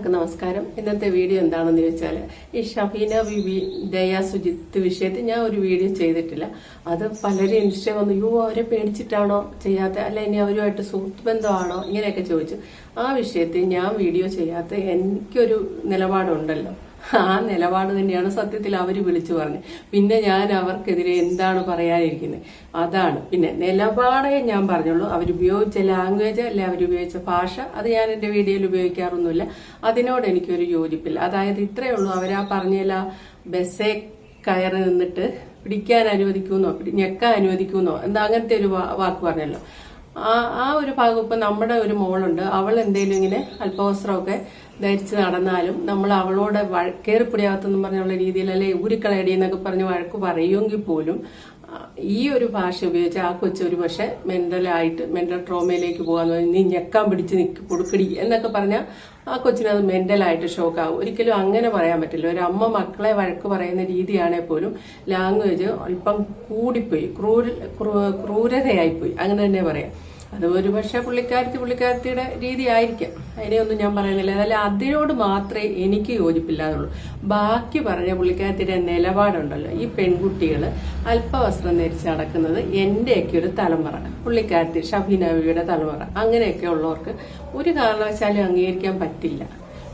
എല്ലാവർക്കും നമസ്കാരം. ഇന്നത്തെ വീഡിയോ എന്താണെന്ന് ചോദിച്ചാൽ ഈ ഷഫീന ബീബി ദയ സുജിത്ത് വിഷയത്തിൽ ഞാൻ ഒരു വീഡിയോ ചെയ്തിട്ടില്ല. അത് പലരും ഇൻസ്റ്റ വന്നു, യോ അവരെ പേടിച്ചിട്ടാണോ ചെയ്യാത്ത, അല്ല ഇനി അവരുമായിട്ട് സുഹൃത്ത് ബന്ധമാണോ, ഇങ്ങനെയൊക്കെ ചോദിച്ചു. ആ വിഷയത്തിൽ ഞാൻ വീഡിയോ ചെയ്യാത്ത എനിക്കൊരു നിലപാടുണ്ടല്ലോ. ആ നിലപാട് തന്നെയാണ് സത്യത്തിൽ അവർ വിളിച്ചു പറഞ്ഞത്. പിന്നെ ഞാൻ അവർക്കെതിരെ എന്താണ് പറയാനിരിക്കുന്നത്, അതാണ്. പിന്നെ നിലപാടേ ഞാൻ പറഞ്ഞുള്ളൂ. അവരുപയോഗിച്ച ലാംഗ്വേജ് അല്ലെ അവരുപയോഗിച്ച ഭാഷ, അത് ഞാൻ എന്റെ വീഡിയോയിൽ ഉപയോഗിക്കാറൊന്നുമില്ല. അതിനോട് എനിക്കൊരു യോജിപ്പില്ല. അതായത് ഇത്രയേ ഉള്ളൂ. അവരാ പറഞ്ഞല്ല, ബസ്സേ കയറി നിന്നിട്ട് പിടിക്കാൻ അനുവദിക്കുമെന്നോ ഞെക്കാൻ അനുവദിക്കുമെന്നോ എന്താ അങ്ങനത്തെ ഒരു വാക്ക് പറഞ്ഞല്ലോ. ആ ഒരു ഭാഗം ഇപ്പൊ നമ്മുടെ ഒരു മോളുണ്ട്, അവൾ എന്തെങ്കിലും ഇങ്ങനെ അല്പവസ്ത്രമൊക്കെ ധരിച്ച് നടന്നാലും നമ്മൾ അവളോട് കയറിപ്പിടിയാകത്തെന്ന് പറഞ്ഞുള്ള രീതിയിൽ അല്ലെ ഊരിക്കളയടി എന്നൊക്കെ പറഞ്ഞ് വഴക്ക് പറയുമെങ്കിൽ പോലും ഈ ഒരു ഭാഷ ഉപയോഗിച്ച് ആ കൊച്ചൊരു പക്ഷെ മെന്റൽ ട്രോമയിലേക്ക് പോകാന്ന് പറഞ്ഞാൽ നീ ഞെക്കാൻ പിടിച്ച് കൊടുക്കടി എന്നൊക്കെ പറഞ്ഞാൽ ആ കൊച്ചിനത് മെന്റലായിട്ട് ഷോക്കാവും. ഒരിക്കലും അങ്ങനെ പറയാൻ പറ്റില്ല. ഒരു അമ്മ മക്കളെ വഴക്ക് പറയുന്ന രീതിയാണെങ്കിൽ പോലും ലാംഗ്വേജ് അല്പം കൂടിപ്പോയി, ക്രൂരതയായിപ്പോയി, അങ്ങനെ തന്നെ പറയാം. അത് ഒരു പക്ഷെ പുള്ളിക്കാരത്തിയുടെ രീതി ആയിരിക്കാം, അതിനെയൊന്നും ഞാൻ പറയുന്നില്ല. അതല്ല, അതിനോട് മാത്രമേ എനിക്ക് യോജിപ്പില്ലാതുള്ളൂ. ബാക്കി പറഞ്ഞ പുള്ളിക്കാരത്തിയുടെ നിലപാടുണ്ടല്ലോ, ഈ പെൺകുട്ടികൾ അല്പവസ്ത്രം ധരിച്ച് നടക്കുന്നത് എന്റെയൊക്കെ ഒരു തലമുറ, പുള്ളിക്കാരത്തി ഷഫീന ബീവിയുടെ തലമുറ, അങ്ങനെയൊക്കെ ഉള്ളവർക്ക് ഒരു കാരണവശാലും അംഗീകരിക്കാൻ പറ്റില്ല.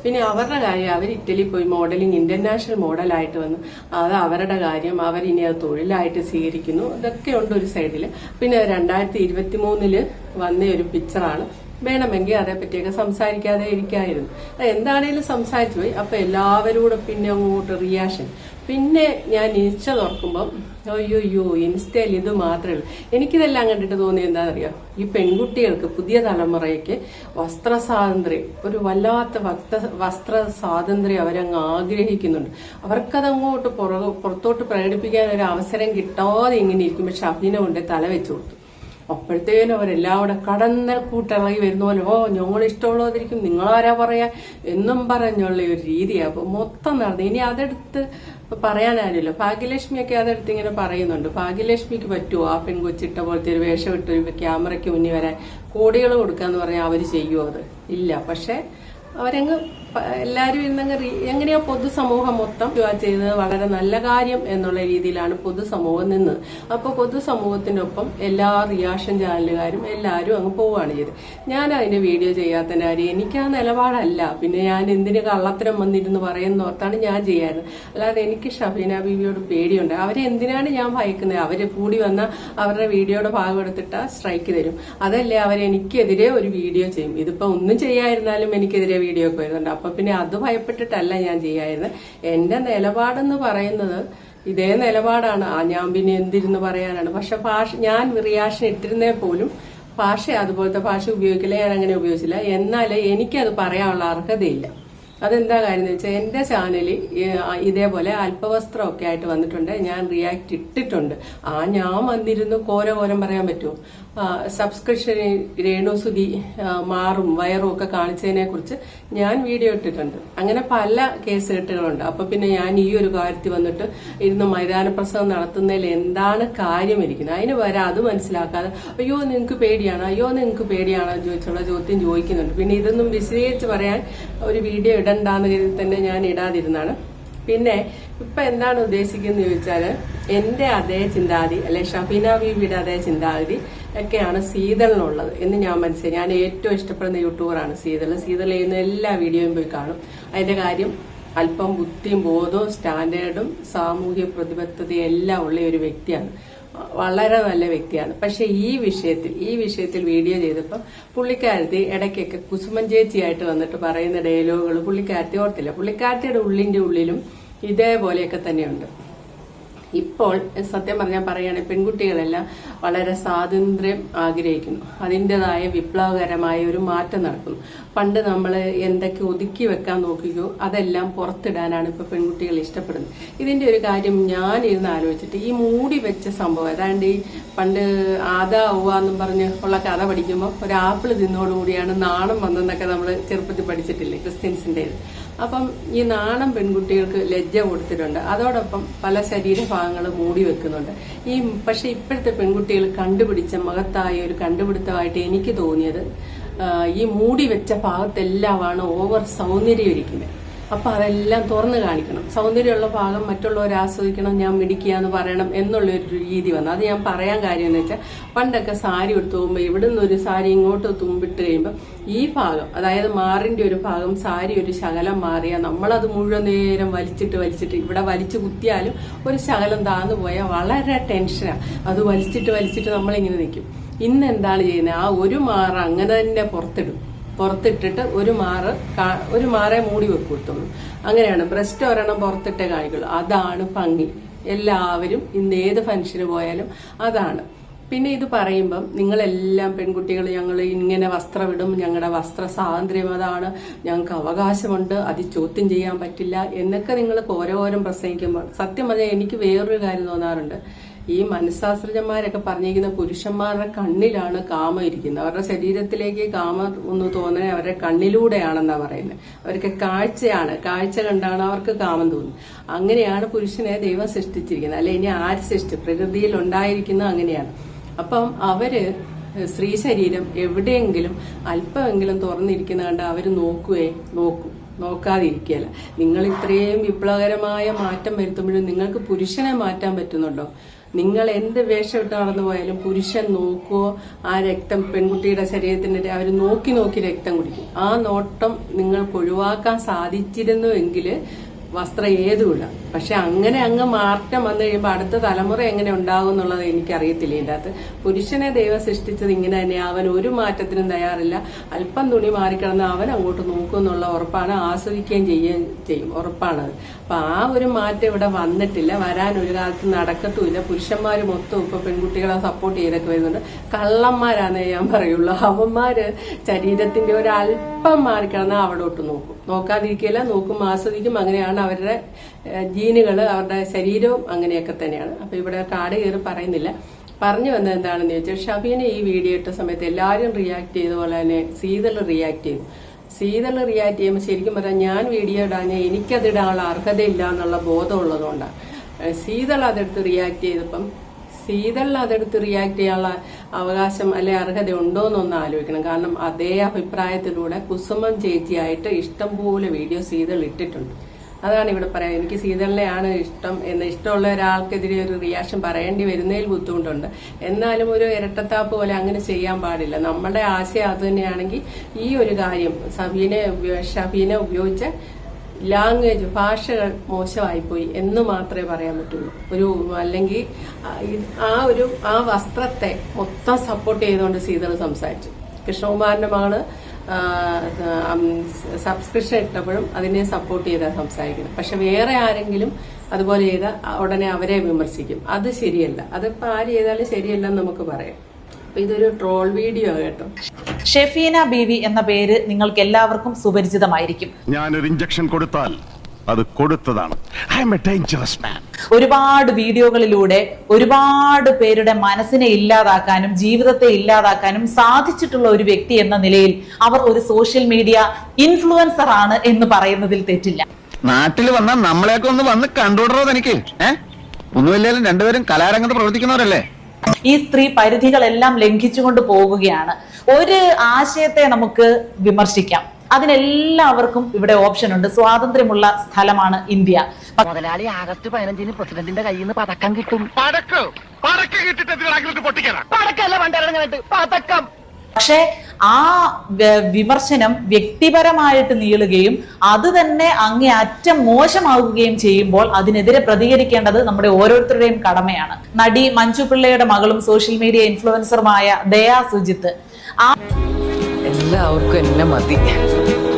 പിന്നെ അവരുടെ കാര്യം, അവർ ഇറ്റലി പോയി മോഡലിംഗ് ഇന്റർനാഷണൽ മോഡലായിട്ട് വന്നു, അത് അവരുടെ കാര്യം, അവരിനി അത് തൊഴിലായിട്ട് സ്വീകരിക്കുന്നു. ഇതൊക്കെ ഉണ്ട് ഒരു സൈഡിൽ. പിന്നെ 2023 വന്ന ഒരു പിക്ചറാണ്. വേണമെങ്കിൽ അതേപ്പറ്റിയൊക്കെ സംസാരിക്കാതെ ഇരിക്കായിരുന്നു. എന്താണേലും സംസാരിച്ചു പോയി. അപ്പൊ എല്ലാവരോടും പിന്നെ അങ്ങോട്ട് റിയാക്ഷൻ. പിന്നെ ഞാൻ ഇൻസ്റ്റ തുറക്കുമ്പം അയ്യോ ഇൻസ്റ്റയിൽ ഇത് മാത്രമേ ഉള്ളൂ. എനിക്കിതെല്ലാം കണ്ടിട്ട് തോന്നിയത് എന്താണെന്നറിയാം, ഈ പെൺകുട്ടികൾക്ക് പുതിയ തലമുറയ്ക്ക് വസ്ത്ര സ്വാതന്ത്ര്യം, ഒരു വല്ലാത്ത വസ്ത്ര സ്വാതന്ത്ര്യം അവരങ്ങ് ആഗ്രഹിക്കുന്നുണ്ട്. അവർക്കതങ്ങോട്ട് പുറത്തോട്ട് പ്രകടിപ്പിക്കാൻ ഒരു അവസരം കിട്ടാതെ ഇങ്ങനെ ഇരിക്കും. പക്ഷെ ഷഫീന കൊണ്ട് തല വെച്ചു കൊടുത്തു. അപ്പോഴത്തേനും അവരെല്ലാം കൂടെ കടന്നൽ കൂട്ടിറങ്ങി വരുന്ന പോലെ, ഓ ഞങ്ങൾ ഇഷ്ടമുള്ളതിരിക്കും, നിങ്ങളാരാ പറയാ എന്നും പറഞ്ഞുള്ള ഒരു രീതിയാണ്. അപ്പൊ മൊത്തം നടന്നു. ഇനി അതെടുത്ത് പറയാനാരില്ലോ. ഭാഗ്യലക്ഷ്മിയൊക്കെ അതെടുത്ത് ഇങ്ങനെ പറയുന്നുണ്ട്. ഭാഗ്യലക്ഷ്മിക്ക് പറ്റുമോ ആ പെൺകൊച്ചിട്ട പോലത്തെ ഒരു വേഷം ഇട്ട് ഒരു ക്യാമറയ്ക്ക് മുന്നിൽ വരാൻ കോടികൾ കൊടുക്കാന്ന് പറഞ്ഞാൽ അവര് ചെയ്യുമോ? അത് ഇല്ല. പക്ഷെ അവരങ്ങ് എല്ലാരും ഇന്നങ്ങ് എങ്ങനെയോ പൊതുസമൂഹം മൊത്തം ചെയ്തത് വളരെ നല്ല കാര്യം എന്നുള്ള രീതിയിലാണ് പൊതുസമൂഹം നിന്നത്. അപ്പൊ പൊതുസമൂഹത്തിന്റെ ഒപ്പം എല്ലാ റിയാക്ഷൻ ചാനലുകാരും എല്ലാവരും അങ്ങ് പോവുകയാണ് ചെയ്തത്. ഞാൻ അതിന്റെ വീഡിയോ ചെയ്യാത്ത കാര്യം എനിക്ക് ആ നിലപാടല്ല. പിന്നെ ഞാൻ എന്തിന് കള്ളത്തരം വന്നിരുന്ന് പറയുന്നോർത്താണ് ഞാൻ ചെയ്യാറ്. അല്ലാതെ എനിക്ക് ഷഫീന ബീവിയോട് പേടിയുണ്ട്. അവരെ എന്തിനാണ് ഞാൻ ഭയക്കുന്നത്? അവര് കൂടി വന്ന അവരുടെ വീഡിയോയുടെ ഭാഗം എടുത്തിട്ട് സ്ട്രൈക്ക് തരും. അതല്ലേ അവരെനിക്കെതിരെ ഒരു വീഡിയോ ചെയ്യും. ഇതിപ്പോ ഒന്നും ചെയ്യാതിരുന്നാലും എനിക്കെതിരെ വീഡിയോ ഒക്കെ വരുന്നുണ്ട്. അപ്പൊ പിന്നെ അത് ഭയപ്പെട്ടിട്ടല്ല ഞാൻ ചെയ്യായിരുന്നത്. എന്റെ നിലപാടെന്ന് പറയുന്നത് ഇതേ നിലപാടാണ്. ഞാൻ പിന്നെ എന്തിരുന്ന് പറയാനാണ്. പക്ഷെ ഞാൻ റിയാക്ഷൻ ഇട്ടിരുന്നേ പോലും ഭാഷ അതുപോലത്തെ ഭാഷ ഉപയോഗിക്കില്ല, ഞാൻ അങ്ങനെ ഉപയോഗിച്ചില്ല. എന്നാലേ എനിക്കത് പറയാനുള്ള അർഹതയില്ല. അതെന്താ കാര്യം എന്ന് വെച്ചാൽ എന്റെ ചാനലിൽ ഇതേപോലെ അല്പവസ്ത്രമൊക്കെ ആയിട്ട് വന്നിട്ടുണ്ട്. ഞാൻ റിയാക്ട് ഇട്ടിട്ടുണ്ട്. ഞാൻ വന്നിരുന്നു കോരം പറയാൻ പറ്റുമോ? സബ്സ്ക്രിപ്ഷൻ രേണുസുതി മാറും വയറും ഒക്കെ കാണിച്ചതിനെ കുറിച്ച് ഞാൻ വീഡിയോ ഇട്ടിട്ടുണ്ട്. അങ്ങനെ പല കേസ് കെട്ടുകളുണ്ട്. അപ്പൊ പിന്നെ ഞാൻ ഈ ഒരു കാര്യത്തിൽ വന്നിട്ട് ഇരുന്ന് മൈതാന പ്രസവം നടത്തുന്നതിൽ എന്താണ് കാര്യം ഇരിക്കുന്നത്? അതിന് വരെ അത് മനസ്സിലാക്കാതെ അയ്യോ നിങ്ങൾക്ക് പേടിയാണോ ചോദിച്ചുള്ള ചോദ്യം ചോദിക്കുന്നുണ്ട്. പിന്നെ ഇതൊന്നും വിശദീകരിച്ച് പറയാൻ ഒരു വീഡിയോ ഇടണ്ടാന്ന് കരുതി തന്നെ ഞാൻ ഇടാതിരുന്നാണ്. പിന്നെ ഇപ്പൊ എന്താണ് ഉദ്ദേശിക്കുന്നത് ചോദിച്ചാല് എന്റെ അതേ ചിന്താഗതി അല്ലെ ഷഫീന ബീവിയുടെ അതേ ചിന്താഗതി ഒക്കെയാണ് സീതളിനുള്ളത് എന്ന് ഞാൻ മനസ്സിലായി. ഞാൻ ഏറ്റവും ഇഷ്ടപ്പെടുന്ന യൂട്യൂബറാണ് സീതൾ ചെയ്യുന്ന എല്ലാ വീഡിയോയും പോയി കാണും. അതിന്റെ കാര്യം അല്പം ബുദ്ധിയും ബോധവും സ്റ്റാൻഡേർഡും സാമൂഹ്യ പ്രതിബദ്ധതയും എല്ലാം ഉള്ള ഒരു വ്യക്തിയാണ്. വളരെ നല്ല വ്യക്തിയാണ്. പക്ഷെ ഈ വിഷയത്തിൽ വീഡിയോ ചെയ്തപ്പോൾ പുള്ളിക്കാരത്തി ഇടയ്ക്കൊക്കെ കുസുമൻ ചേച്ചിയായിട്ട് വന്നിട്ട് പറയുന്ന ഡയലോഗുകൾ പുള്ളിക്കാരത്തി ഓർത്തില്ല. പുള്ളിക്കാരത്തിയുടെ ഉള്ളിലും ഇതേപോലെയൊക്കെ തന്നെയുണ്ട്. ഇപ്പോൾ സത്യം പറഞ്ഞാൽ പറയുകയാണെങ്കിൽ പെൺകുട്ടികളെല്ലാം വളരെ സ്വാതന്ത്ര്യം ആഗ്രഹിക്കുന്നു. അതിൻ്റെതായ വിപ്ലവകരമായ ഒരു മാറ്റം നടക്കുന്നു. പണ്ട് നമ്മൾ എന്തൊക്കെ ഒതുക്കി വെക്കാൻ നോക്കിയോ അതെല്ലാം പുറത്തിടാനാണ് ഇപ്പൊ പെൺകുട്ടികൾ ഇഷ്ടപ്പെടുന്നത്. ഇതിന്റെ ഒരു കാര്യം ഞാൻ ഇരുന്ന് ആലോചിച്ചിട്ട് ഈ മൂടി വെച്ച സംഭവം, അതാണ്ട് ഈ പണ്ട് ആദാ ഔവ എന്നും പറഞ്ഞ് ഉള്ള കഥ പഠിക്കുമ്പോൾ ഒരു ആപ്പിൾ തിന്നോടുകൂടിയാണ് നാണം വന്നതെന്നൊക്കെ നമ്മൾ ചെറുപ്പത്തിൽ പഠിച്ചിട്ടില്ലേ ക്രിസ്ത്യൻസിന്റെ. അപ്പം ഈ നാണം പെൺകുട്ടികൾക്ക് ലജ്ജ കൊടുത്തിട്ടുണ്ട്. അതോടൊപ്പം പല ശരീരഭാഗങ്ങൾ മൂടി വെക്കുന്നുണ്ട്. പക്ഷെ ഇപ്പോഴത്തെ പെൺകുട്ടികൾ കണ്ടുപിടിച്ച മഹത്തായ ഒരു കണ്ടുപിടുത്തമായിട്ട് എനിക്ക് തോന്നിയത് ഈ മൂടി വെച്ച ഭാഗത്തെല്ലാമാണ് ഓവർ സൗന്ദര്യം ഇരിക്കുന്നത്. അപ്പൊ അതെല്ലാം തുറന്നു കാണിക്കണം. സൗന്ദര്യമുള്ള ഭാഗം മറ്റുള്ളവർ ആസ്വദിക്കണം, ഞാൻ മിടിക്കുക എന്ന് പറയണം എന്നുള്ളൊരു രീതി വന്നു. അത് ഞാൻ പറയാൻ കാര്യം എന്ന് വെച്ചാൽ, പണ്ടൊക്കെ സാരി എടുത്തു പോകുമ്പോൾ ഇവിടുന്ന് ഒരു സാരി ഇങ്ങോട്ട് തുമ്പിട്ട് കഴിയുമ്പോൾ ഈ ഭാഗം, അതായത് മാറിന്റെ ഒരു ഭാഗം സാരി ഒരു ശകലം മാറിയാൽ നമ്മളത് മുഴുവൻ നേരം വലിച്ചിട്ട് ഇവിടെ വലിച്ചു കുത്തിയാലും ഒരു ശകലം താന്നു പോയാൽ വളരെ ടെൻഷനാണ്. അത് വലിച്ചിട്ട് നമ്മളിങ്ങനെ നിൽക്കും. ഇന്ന് എന്താണ് ചെയ്യുന്നത്? ആ ഒരു മാറ അങ്ങനെ തന്നെ പുറത്തിട്ടിട്ട് ഒരു മാറേ മൂടി വെക്കുള്ളൂ. അങ്ങനെയാണ്. ബ്രസ്റ്റ് ഒരെണ്ണം പുറത്തിട്ടേ കാണിക്കുള്ളൂ. അതാണ് ഭംഗി. എല്ലാവരും ഇന്ന് ഏത് ഫംഗ്ഷന് പോയാലും അതാണ്. പിന്നെ ഇത് പറയുമ്പം നിങ്ങളെല്ലാം പെൺകുട്ടികൾ ഞങ്ങൾ ഇങ്ങനെ വസ്ത്രമിടും, ഞങ്ങളുടെ വസ്ത്ര സ്വാതന്ത്ര്യം അതാണ്, ഞങ്ങൾക്ക് അവകാശമുണ്ട്, അത് ചോദ്യം ചെയ്യാൻ പറ്റില്ല എന്നൊക്കെ നിങ്ങൾ ഓരോരം പ്രസംഗിക്കുമ്പോൾ സത്യം പറഞ്ഞാൽ എനിക്ക് വേറൊരു കാര്യം തോന്നാറുണ്ട്. ഈ മനഃശാസ്ത്രജ്ഞന്മാരൊക്കെ പറഞ്ഞിരിക്കുന്ന പുരുഷന്മാരുടെ കണ്ണിലാണ് കാമം ഇരിക്കുന്നത്. അവരുടെ ശരീരത്തിലേക്ക് കാമം ഒന്ന് തോന്നുന്നത് അവരുടെ കണ്ണിലൂടെയാണെന്നാ പറയുന്നത്. അവർക്ക് കാഴ്ച കണ്ടാണ് അവർക്ക് കാമം തോന്നുന്നത്. അങ്ങനെയാണ് പുരുഷനെ ദൈവം സൃഷ്ടിച്ചിരിക്കുന്നത്. അല്ലെ ഇനി ആര് പ്രകൃതിയിൽ ഉണ്ടായിരിക്കുന്നത് അങ്ങനെയാണ്. അപ്പം അവര് സ്ത്രീ ശരീരം എവിടെയെങ്കിലും അല്പമെങ്കിലും തുറന്നിരിക്കുന്ന കണ്ട അവര് നോക്കാതിരിക്കുകയല്ല. നിങ്ങൾ ഇത്രയും വിപ്ലവകരമായ മാറ്റം വരുത്തുമ്പോഴും നിങ്ങൾക്ക് പുരുഷനെ മാറ്റാൻ പറ്റുന്നുണ്ടോ? നിങ്ങൾ എന്ത് വേഷമിട്ട് നടന്നു പോയാലും പുരുഷൻ നോക്കുവോ? ആ രക്തം പെൺകുട്ടിയുടെ ശരീരത്തിന്റെ അവർ നോക്കി രക്തം കുടിക്കും. ആ നോട്ടം നിങ്ങൾക്ക് ഒഴിവാക്കാൻ സാധിച്ചിരുന്നുവെങ്കിൽ വസ്ത്രം ഏതുമില്ല. പക്ഷെ അങ്ങ് മാറ്റം വന്നു കഴിയുമ്പോൾ അടുത്ത തലമുറ എങ്ങനെ ഉണ്ടാകും എന്നുള്ളത് എനിക്കറിയത്തില്ല. ഇതിൻ്റെ അകത്ത് പുരുഷനെ ദൈവം സൃഷ്ടിച്ചത് ഇങ്ങനെ തന്നെ. അവൻ ഒരു മാറ്റത്തിനും തയ്യാറില്ല. അല്പം തുണി മാറിക്കിടന്ന് അവൻ അങ്ങോട്ട് നോക്കും എന്നുള്ള ഉറപ്പാണ്. ആസ്വദിക്കുകയും ചെയ്യും, ഉറപ്പാണത്. അപ്പൊ ആ ഒരു മാറ്റം ഇവിടെ വന്നിട്ടില്ല, വരാൻ ഒരു കാലത്ത് നടക്കത്തുമില്ല. പുരുഷന്മാർ മൊത്തം ഇപ്പൊ പെൺകുട്ടികളെ സപ്പോർട്ട് ചെയ്തൊക്കെ വരുന്നുണ്ട്. കള്ളന്മാരാന്നേ ഞാൻ പറയുള്ളൂ. അവന്മാര് ശരീരത്തിന്റെ ഒരു അല്പം മാറിക്കിടന്നാൽ അവിടോട്ട് നോക്കാതിരിക്കില്ല, നോക്കും, ആസ്വദിക്കും. അങ്ങനെയാണ് അവരുടെ ജീനുകള്, അവരുടെ ശരീരവും അങ്ങനെയൊക്കെ തന്നെയാണ്. അപ്പൊ ഇവിടെ കാട് കയറി പറയുന്നില്ല. പറഞ്ഞു വന്നത് എന്താണെന്ന് ചോദിച്ചാൽ, ഷബീന ഈ വീഡിയോ ഇട്ട സമയത്ത് എല്ലാവരും റിയാക്ട് ചെയ്ത പോലെ തന്നെ സീതൾ റിയാക്ട് ചെയ്തു. സീതൾ റിയാക്ട് ചെയ്യുമ്പോൾ ശരിക്കും പറഞ്ഞാൽ ഞാൻ വീഡിയോ ഇടാൻ എനിക്കതിടാനുള്ള അർഹതയില്ല എന്നുള്ള ബോധം ഉള്ളതുകൊണ്ടാണ്. സീതൾ അതെടുത്ത് റിയാക്ട് ചെയ്തപ്പം സീതളിൽ അതെടുത്ത് റിയാക്ട് ചെയ്യാനുള്ള അവകാശം അല്ലെ അർഹത ഉണ്ടോ എന്നൊന്ന് ആലോചിക്കണം. കാരണം അതേ അഭിപ്രായത്തിലൂടെ കുസുമം ചേച്ചിയായിട്ട് ഇഷ്ടംപോലെ വീഡിയോ സീതൾ ഇട്ടിട്ടുണ്ട്. അതാണ് ഇവിടെ പറയാം. എനിക്ക് സീതളിനെയാണ് ഇഷ്ടം എന്ന് ഇഷ്ടമുള്ള ഒരാൾക്കെതിരെ ഒരു റിയാക്ഷൻ പറയേണ്ടി വരുന്നതിൽ ബുദ്ധിമുട്ടുണ്ട്. എന്നാലും ഒരു ഇരട്ടത്താപ്പ് പോലെ അങ്ങനെ ചെയ്യാൻ പാടില്ല. നമ്മുടെ ആശയം അത് തന്നെയാണെങ്കിൽ ഈ ഒരു കാര്യം ഷബീന ഉപയോഗിച്ച ലാംഗ്വേജ് ഭാഷകൾ മോശമായിപ്പോയി എന്ന് മാത്രമേ പറയാൻ പറ്റുള്ളൂ. അല്ലെങ്കിൽ ആ വസ്ത്രത്തെ മൊത്തം സപ്പോർട്ട് ചെയ്തുകൊണ്ട് സീതൾ സംസാരിച്ചു. കൃഷ്ണകുമാറിന്റെ മകള് സബ്സ്ക്രിപ്ഷൻ ഇട്ടപ്പോഴും അതിനെ സപ്പോർട്ട് ചെയ്താൽ സംസാരിക്കുന്നത്. പക്ഷെ വേറെ ആരെങ്കിലും അതുപോലെ ചെയ്താൽ ഉടനെ അവരെ വിമർശിക്കും. അത് ശരിയല്ല. അതിപ്പോ ആര് ചെയ്താലും ശരിയല്ലെന്ന് നമുക്ക് പറയാം. അപ്പൊ ഇതൊരു ട്രോൾ വീഡിയോ കേട്ടോ. ഷെഫീന ബീവി എന്ന പേര് നിങ്ങൾക്ക് എല്ലാവർക്കും സുപരിചിതമായിരിക്കും. ഞാനൊരു ഇഞ്ചക്ഷൻ കൊടുത്താൽ അത് കൊടുത്തതാണ്. I am a dangerous man. ഒരുപാട് വീഡിയോകളിലൂടെ ഒരുപാട് പേരുടെ മനസ്സിനെ ഇല്ലാതാക്കാനും ജീവിതത്തെ ഇല്ലാതാക്കാനും സാധിച്ചിട്ടുള്ള ഒരു വ്യക്തി എന്ന നിലയിൽ അവർ ഒരു സോഷ്യൽ മീഡിയ ഇൻഫ്ലുവൻസർ ആണ് എന്ന് പറയുന്നതിൽ തെറ്റില്ല. നാട്ടിൽ വന്നാൽ നമ്മളെയൊക്കെ ഒന്ന് വന്ന് കണ്ടുവിടറോ തനിക്ക്? ഒന്നുമില്ലാലും രണ്ടുപേരും കലാരംഗത്ത് പ്രവർത്തിക്കുന്നവരല്ലേ? ഈ സ്ത്രീ പരിധികളെല്ലാം ലംഘിച്ചുകൊണ്ട് പോകുകയാണ്. ഒരു ആശയത്തെ നമുക്ക് വിമർശിക്കാം, അതിനെല്ലാവർക്കും ഇവിടെ ഓപ്ഷൻ ഉണ്ട്. സ്വാതന്ത്ര്യമുള്ള സ്ഥലമാണ് ഇന്ത്യ. മുതലാളി ആഗസ്റ്റ് 15 പ്രസിഡന്റിന്റെ കയ്യിൽ നിന്ന് പതക്കം കിട്ടും. പതക്കം. പക്ഷെ ആ വിമർശനം വ്യക്തിപരമായിട്ട് നീളുകയും അത് തന്നെ അങ്ങേയറ്റം മോശമാകുകയും ചെയ്യുമ്പോൾ അതിനെതിരെ പ്രതികരിക്കേണ്ടത് നമ്മുടെ ഓരോരുത്തരുടെയും കടമയാണ്. നടി മഞ്ജു പിള്ളയുടെ മകളും സോഷ്യൽ മീഡിയ ഇൻഫ്ലുവൻസറുമായ ദയാ സുജിത്ത്, എല്ലാവർക്കും എന്നെ മതി.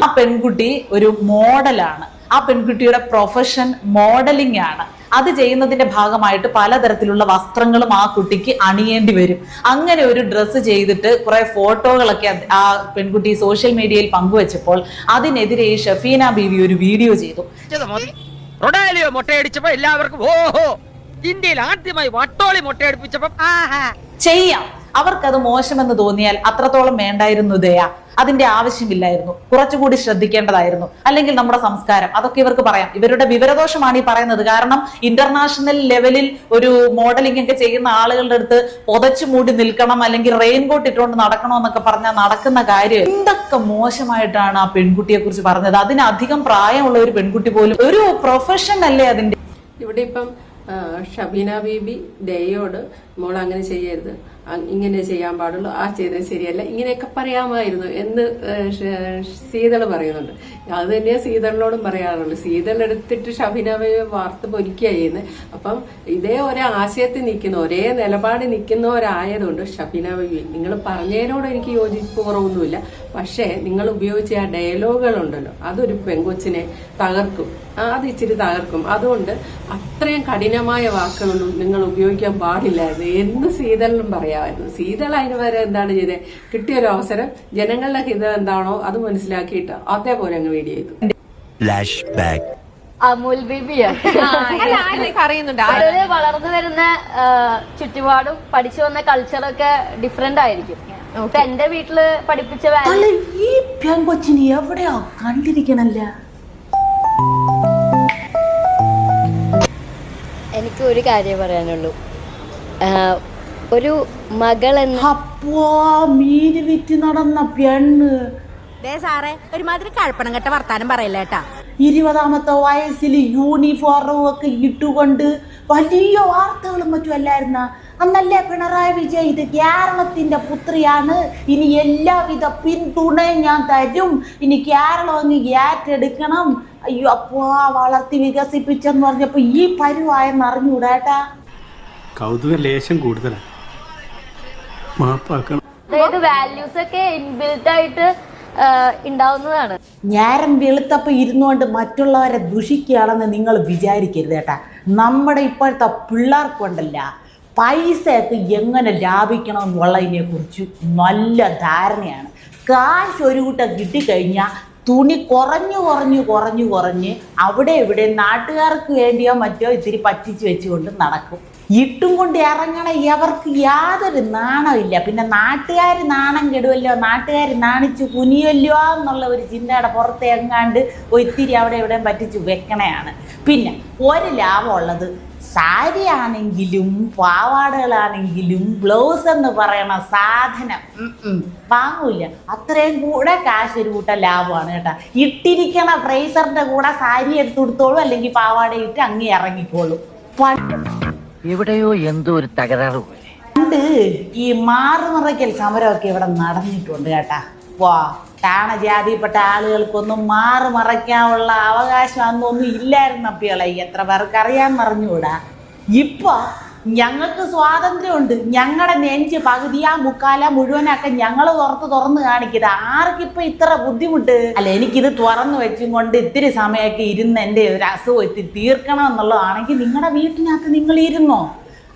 ആ പെൺകുട്ടി ഒരു മോഡലാണ്. ആ പെൺകുട്ടിയുടെ പ്രൊഫഷൻ മോഡലിംഗ് ആണ്. അത് ചെയ്യുന്നതിന്റെ ഭാഗമായിട്ട് പലതരത്തിലുള്ള വസ്ത്രങ്ങളും ആ കുട്ടിക്ക് അണിയേണ്ടി വരും. അങ്ങനെ ഒരു ഡ്രസ്സ് ചെയ്തിട്ട് കുറെ ഫോട്ടോകളൊക്കെ ആ പെൺകുട്ടി സോഷ്യൽ മീഡിയയിൽ പങ്കുവച്ചപ്പോൾ അതിനെതിരെ ഷഫീന ബീവി ഒരു വീഡിയോ ചെയ്തു. റൊണാൽഡോ മുട്ടയടിച്ചപ്പോ എല്ലാവർക്കും ഓഹോ, ഇന്ത്യയിൽ ആദ്യമായി വട്ടോളി മുട്ടയടിപ്പിച്ചപ്പോ ചെയ്യാം. അവർക്കത് മോശമെന്ന് തോന്നിയാൽ അത്രത്തോളം വേണ്ടായിരുന്നു ദയ, അതിന്റെ ആവശ്യമില്ലായിരുന്നു, കുറച്ചുകൂടി ശ്രദ്ധിക്കേണ്ടതായിരുന്നു. അല്ലെങ്കിൽ നമ്മുടെ സംസ്കാരം, അതൊക്കെ ഇവർക്ക് പറയാം. ഇവരുടെ വിവരദോഷമാണ് ഈ പറയുന്നത്. കാരണം ഇന്റർനാഷണൽ ലെവലിൽ ഒരു മോഡലിംഗ് ഒക്കെ ചെയ്യുന്ന ആളുകളുടെ അടുത്ത് പുതച്ചു മൂടി നിൽക്കണം, അല്ലെങ്കിൽ റെയിൻകോട്ട് ഇട്ടുകൊണ്ട് നടക്കണം എന്നൊക്കെ പറഞ്ഞാൽ നടക്കുന്ന കാര്യം. എന്തൊക്കെ മോശമായിട്ടാണ് ആ പെൺകുട്ടിയെ കുറിച്ച് പറഞ്ഞത്. അതിനധികം പ്രായമുള്ള ഒരു പെൺകുട്ടി പോലും, ഒരു പ്രൊഫഷൻ അല്ലേ അതിന്റെ. ഇവിടെ ഇപ്പം ഷബീന ബീബി ദയോട് മോൾ അങ്ങനെ ചെയ്യരുത്, ഇങ്ങനെ ചെയ്യാൻ പാടുള്ളൂ, ആ ചെയ്തത് ശരിയല്ല, ഇങ്ങനെയൊക്കെ പറയാമായിരുന്നു എന്ന് സീതള് പറയുന്നുണ്ട്. അത് തന്നെയാ സീതളിനോടും പറയാറുള്ളൂ. സീതൾ എടുത്തിട്ട് ഷബീന ബീബി വാർത്ത പൊരിക്കുക ചെയ്യുന്നത്. അപ്പം ഇതേ ഒരേ ആശയത്തിൽ നിൽക്കുന്ന, ഒരേ നിലപാടിൽ നിൽക്കുന്നവരായതുകൊണ്ട് ഷബീന ബീബി നിങ്ങൾ പറഞ്ഞതിനോട് എനിക്ക് യോജിപ്പ് കുറവൊന്നുമില്ല. പക്ഷേ നിങ്ങൾ ഉപയോഗിച്ച ആ ഡയലോഗുകളുണ്ടല്ലോ, അതൊരു പെങ്കൊച്ചിനെ തകർക്കും, അത് ഇച്ചിരി തകർക്കും. അതുകൊണ്ട് അത്രയും കഠിനമായ വാക്കുകളൊന്നും നിങ്ങൾ ഉപയോഗിക്കാൻ പാടില്ലായിരുന്നു എന്ന് സീതളിനും പറയാമായിരുന്നു. സീതൾ അതിന് വരെ എന്താണ് ചെയ്തത്, കിട്ടിയൊരു അവസരം ജനങ്ങളുടെ ഹിതം എന്താണോ അത് മനസ്സിലാക്കിയിട്ട് അതേപോലെ അങ്ങ് വീഡിയോ ചെയ്തു. അമൂൽ ബേബിയാണ് വളർന്നു വരുന്ന ചുറ്റുപാടും പഠിച്ചു വന്ന കൾച്ചറൊക്കെ ഡിഫറെന്റ് ആയിരിക്കും. ഇപ്പൊ എന്റെ വീട്ടില് പഠിപ്പിച്ച ഈ പെൺകൊച്ചിനെ എവിടെയാ കണ്ടിരിക്കണല്ല. എനിക്ക് ഒരു കാര്യം പറയാനുള്ളൂ, ഒരു മകൾ മീന് വിറ്റ് നടന്ന പെണ്ണ് സാറേ ഒരുമാതിരി കഴപ്പണം കെട്ട വർത്താനം പറയില്ലേട്ടാ. 20ാമത്തെ വയസ്സിൽ യൂണിഫോമും ഒക്കെ ഇട്ടുകൊണ്ട് വലിയ വാർത്തകളും മറ്റുമല്ലായിരുന്ന അന്നല്ലേ പിണറായി വിജയൻ ഇത് കേരളത്തിന്റെ പുത്രിയാണ്, ഇനി എല്ലാവിധ പിന്തുണയും ഞാൻ തരും, ഇനി കേരളം അങ്ങ് ഏറ്റെടുക്കണം, അയ്യോ അപ്പോ വളർത്തി വികസിപ്പിച്ചെന്ന് പറഞ്ഞപ്പോ ഈ പരുവായെന്ന് അറിഞ്ഞൂടാട്ടാ. കൗതുക ലേശം കൂടുതലാണ്, മാപ്പാക്കണം. വാല്യൂസ് ഒക്കെ ഇൻബിൽറ്റ് ആയിട്ട് ഉണ്ടാവുന്നതാണ്. ഞാരം വെളുത്തപ്പോ ഇരുന്നുകൊണ്ട് മറ്റുള്ളവരെ ദുഷിക്കുകയാണെന്ന് നിങ്ങൾ വിചാരിക്കരുത് കേട്ടാ. നമ്മുടെ ഇപ്പോഴത്തെ പിള്ളേർക്കുണ്ടല്ല പൈസയൊക്കെ എങ്ങനെ ലാഭിക്കണം എന്നുള്ളതിനെ കുറിച്ച് നല്ല ധാരണയാണ്. കാശ് ഒരു കൂട്ടം കിട്ടിക്കഴിഞ്ഞാൽ തുണി കുറഞ്ഞ് അവിടെ ഇവിടെ നാട്ടുകാർക്ക് വേണ്ടിയോ മറ്റോ ഇത്തിരി പറ്റിച്ച് വെച്ചുകൊണ്ട് നടക്കും. ഇട്ടും കൊണ്ട് ഇറങ്ങണ ഇവർക്ക് യാതൊരു നാണമില്ല. പിന്നെ നാട്ടുകാർ നാണം കെടുവല്ലോ, നാട്ടുകാർ നാണിച്ചു കുനിയല്ലോ എന്നുള്ള ഒരു ചിന്തയുടെ പുറത്ത് എങ്ങാണ്ട് ഒത്തിരി അവിടെ ഇവിടെ പറ്റിച്ച് വെക്കണയാണ്. പിന്നെ ഒരു ലാഭമുള്ളത്, സാരി ആണെങ്കിലും പാവാടകളാണെങ്കിലും ബ്ലൗസ് എന്ന് പറയണ സാധനം വാങ്ങൂല, അത്രയും കൂടെ കാശ് ഒരു കൂട്ട ലാഭമാണ് കേട്ടാ. ഇട്ടിരിക്കണ ഫ്രൈസറിന്റെ കൂടെ സാരി എടുത്തു കൊടുത്തോളൂ, അല്ലെങ്കിൽ പാവാട ഇട്ട് അങ്ങ് ഇറങ്ങിക്കോളൂ. എവിടെയോ എന്തോ ഒരു തകരാറ് പോലെ. പണ്ട് ഈ മാറുമറയ്ക്കൽ സമരമൊക്കെ ഇവിടെ നടന്നിട്ടുണ്ട് കേട്ടാ. ജാതിപ്പെട്ട ആളുകൾക്കൊന്നും മാറുമറയ്ക്കാനുള്ള അവകാശം അന്നൊന്നും ഇല്ലായിരുന്നപ്പോളെ എത്ര പേർക്ക് അറിയാൻ പറഞ്ഞുകൂടാ. ഇപ്പൊ ഞങ്ങൾക്ക് സ്വാതന്ത്ര്യമുണ്ട്, ഞങ്ങളുടെ നെഞ്ച് പകുതിയാ മുക്കാല മുഴുവനൊക്കെ ഞങ്ങൾ തുറന്ന് കാണിക്കുക. ആർക്കിപ്പോ ഇത്ര ബുദ്ധിമുട്ട്? അല്ല, എനിക്കിത് തുറന്നു വെച്ചും കൊണ്ട് ഇത്തിരി സമയമൊക്കെ ഇരുന്ന് എൻ്റെ ഒരു അസുഖം തീർക്കണം എന്നുള്ളതാണെങ്കിൽ നിങ്ങളുടെ വീട്ടിനകത്ത് നിങ്ങൾ ഇരുന്നോ.